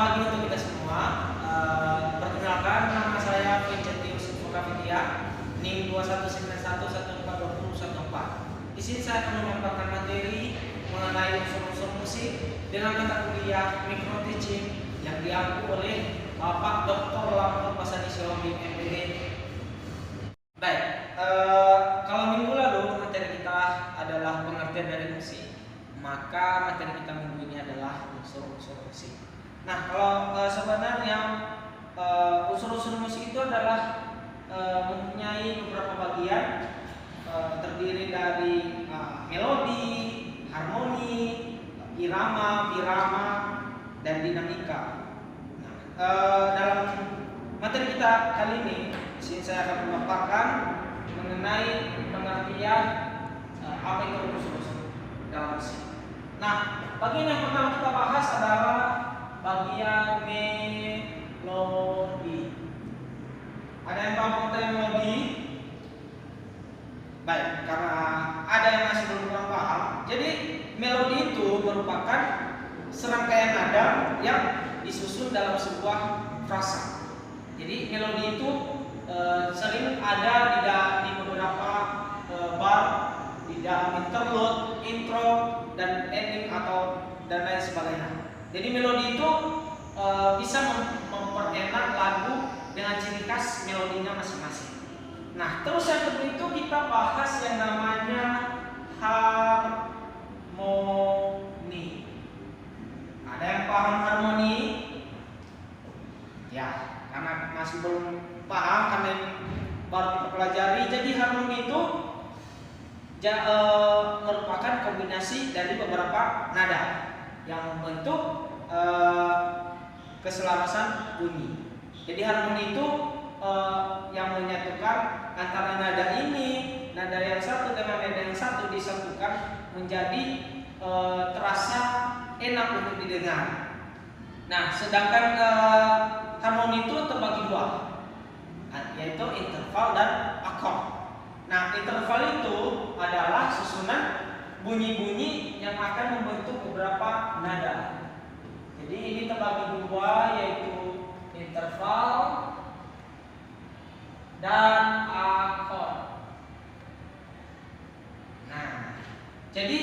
pagi untuk kita semua. Perkenalkan, nama saya Vincentius Mukavidia, NIM 2191142014. Di sini saya akan memaparkan materi mengenai unsur-unsur musik dengan mata kuliah micro teaching yang diampu oleh Bapak Dr. Lampur Pasani Sihombing MPD. Baik, kalau minggu lalu materi kita adalah pengertian dari musik, maka materi kita minggu ini adalah unsur-unsur musik. Nah, kalau sebenarnya unsur-unsur musik itu adalah mempunyai beberapa bagian, terdiri dari melodi, harmoni, irama, birama, dan dinamika. Nah, dalam materi kita kali ini, di sini saya akan memaparkan mengenai pengertian apa itu unsur-unsur dalam musik. Nah, bagian yang pertama kita bahas adalah bagian melodi. Ada yang paham tentang melodi? Baik, karena ada yang masih belum kurang paham. Jadi melodi itu merupakan serangkaian nada yang disusun dalam sebuah frasa. Jadi melodi itu sering ada di beberapa bar, di dalam interlude, intro, dan ending dan lain sebagainya. Jadi melodi itu bisa memperenak lagu dengan ciri khas melodinya masing-masing. Nah, terus yang kedua itu kita bahas yang namanya harmoni. Ada yang paham harmoni? Ya, karena masih belum paham karena ini baru kita pelajari. Jadi harmoni itu merupakan kombinasi dari beberapa nada yang membentuk keselarasan bunyi. Jadi harmoni itu yang menyatukan antara nada ini, nada yang satu dengan nada yang satu disatukan menjadi terasa enak untuk didengar. Nah, sedangkan harmoni itu terbagi dua, yaitu interval dan akord. Nah, interval itu adalah susunan bunyi-bunyi yang akan membentuk beberapa nada. Jadi ini terbagi dua, yaitu interval dan akord. Nah, jadi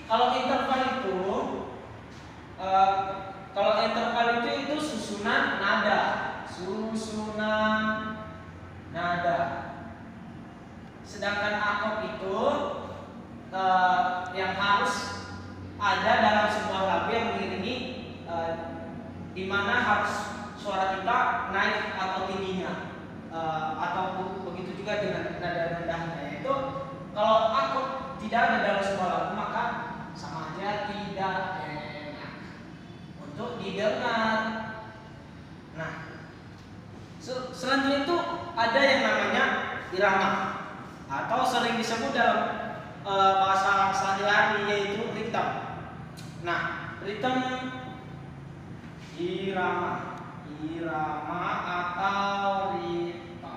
kalau interval itu susunan nada. Sedangkan akord itu yang harus ada dalam sebuah lagu yang mengiringi, di mana harus suara kita naik atau tingginya, atau begitu juga dengan nada rendahnya. Yaitu kalau akord tidak ada dalam sebuah lagu, maka sama aja tidak enak untuk didengar. Nah, selanjutnya itu ada yang namanya irama, atau sering disebut dalam bahasa sehari-hari yaitu ritme. Nah, ritme irama atau ritme.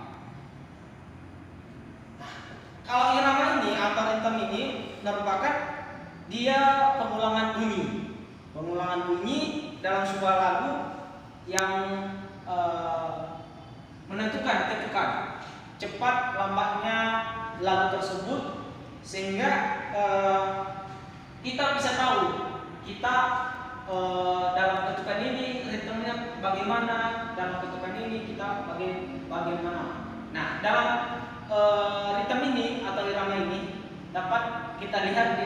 Nah, kalau irama ini atau ritme ini merupakan dia pengulangan bunyi dalam sebuah lagu yang menentukan ketukan cepat lambatnya lagu tersebut, sehingga kita bisa tahu kita dalam ketukan ini ritmenya bagaimana, dalam ketukan ini kita bagaimana. Nah, dalam ritme ini atau irama ini dapat kita lihat di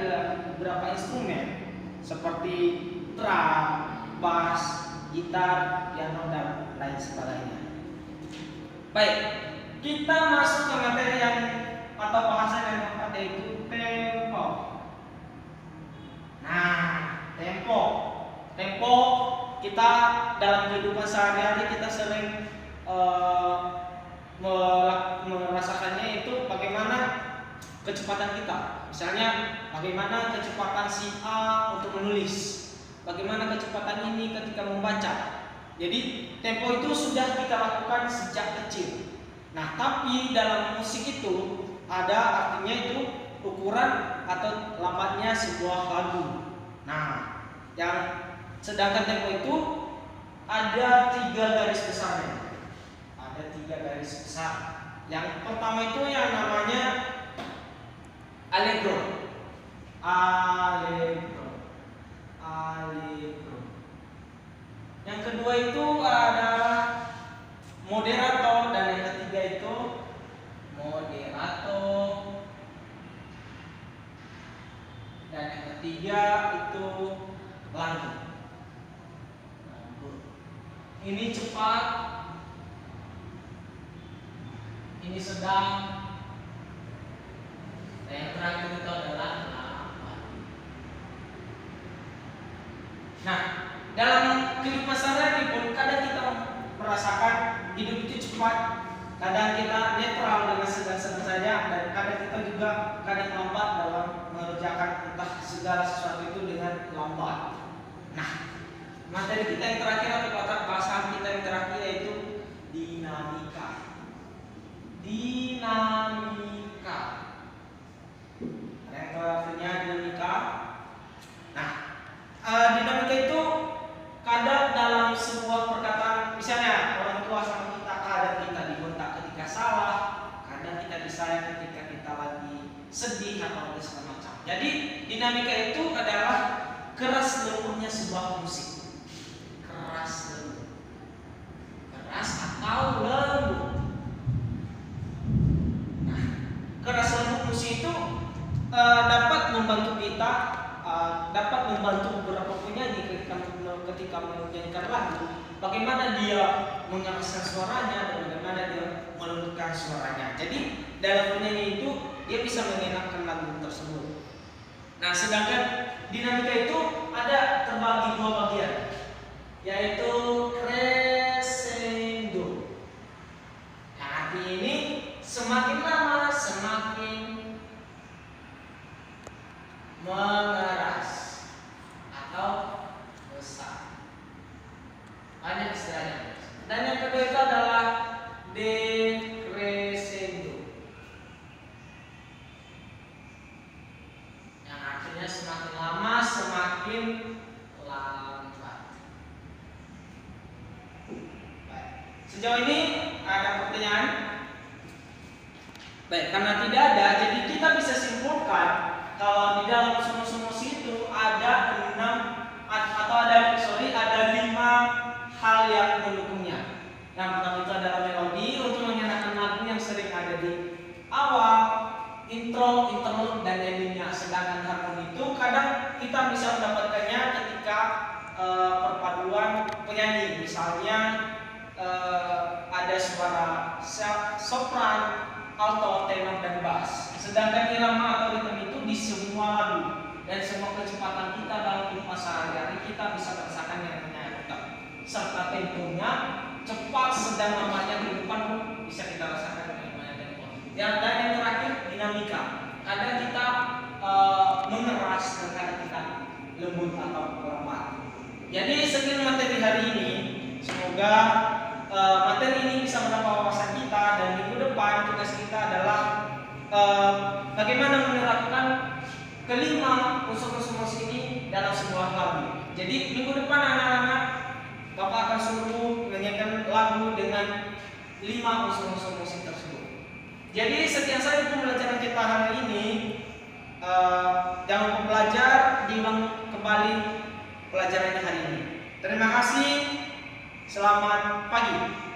beberapa instrumen seperti drum, bass, gitar, piano, dan lain sebagainya. Baik, kita masuk ke materi yang atau bahasan yang keempat, yaitu tempo. Nah, tempo kita dalam kehidupan sehari-hari kita sering merasakannya, itu bagaimana kecepatan kita. Misalnya bagaimana kecepatan si A untuk menulis, bagaimana kecepatan ini ketika membaca. Jadi tempo itu sudah kita lakukan sejak kecil. Nah, tapi dalam musik itu ada artinya itu ukuran atau lambatnya sebuah lagu. Nah, yang sedangkan tempo itu ada ada 3 garis besarnya. Ada 3 garis besar. Yang pertama itu yang namanya allegro. Allegro. Yang kedua itu adalah moderato, dan yang ketiga itu moderato, dan yang ketiga itu lagu. Ini cepat, ini sedang, dan yang terakhir itu adalah lambat. Nah, dalam kehidupan sehari-hari pun kadang kita merasakan hidup itu cepat, kadang kita netral dengan sedang-sedang saja, dan kadang kita juga kadang lambat dalam mengerjakan entah segala sesuatu itu dengan lambat. Nah, materi kita yang terakhir atau bahasan kita yang terakhir yaitu dinamika. Dinamika. Ada yang tahu artinya dinamika? Nah, dinamika itu kadang dalam sebuah perkataan, misalnya orang tua sama kita, kadang kita dibentak ketika salah, kadang kita disayang ketika kita lagi sedih atau segala macam. Jadi dinamika itu adalah keras lembutnya sebuah musik. Keras lembut, keras atau lembut. Nah, keras lembut musik itu dapat membantu kita, dapat membantu beberapa penyanyi ketika menyanyikan lagu, bagaimana dia mengeraskan suaranya dan bagaimana dia melembutkan suaranya. Jadi dalam penyanyi itu dia bisa mengenakkan lagu tersebut. Nah, sedangkan dinamika itu ada terbagi 2 bagian, yaitu crescendo. Yang arti ini semakin lama semakin mengeras atau besar. Banyak istilahnya. Dan yang kedua itu adalah decrescendo, yang artinya semakin lama semakin lambat. Baik. Sejauh ini ada pertanyaan? Baik, karena tidak ada, jadi kita bisa simpulkan kalau di dalam unsur-unsur itu ada 5 hal yang mendukungnya. Yang pertama itu adalah melodi untuk mengenakan lagu yang sering ada di awal, intro, interlude, dan endingnya. Sedangkan harmoni itu kadang kita bisa mendapatkannya ketika perpaduan penyanyi. Misalnya ada suara sopran, alto, tenor, dan bass. Sedangkan irama atau ritme itu di semua lagu dan semua kecepatan kita dalam kehidupan sehari-hari kita bisa merasakan yang namanya otak. Serta temponya cepat, sedang lamanya kehidupan pun bisa kita rasakan dengan namanya tempo. Dan yang terakhir dinamika. Kadang kita mengeras dan kadang kita lembut atau lambat. Jadi sekian materi hari ini. Semoga materi ini bisa menambah wawasan kita, dan minggu depan tugas kita adalah bagaimana menerapkan kelima unsur-unsur musik ini dalam sebuah lagu. Jadi minggu depan anak-anak Bapak akan suruh menyanyikan lagu dengan 5 unsur-unsur musik tersebut. Jadi sekian saja pembelajaran kita hari ini. Jangan lupa belajar, diulang kembali pelajarannya hari ini. Terima kasih. Selamat pagi.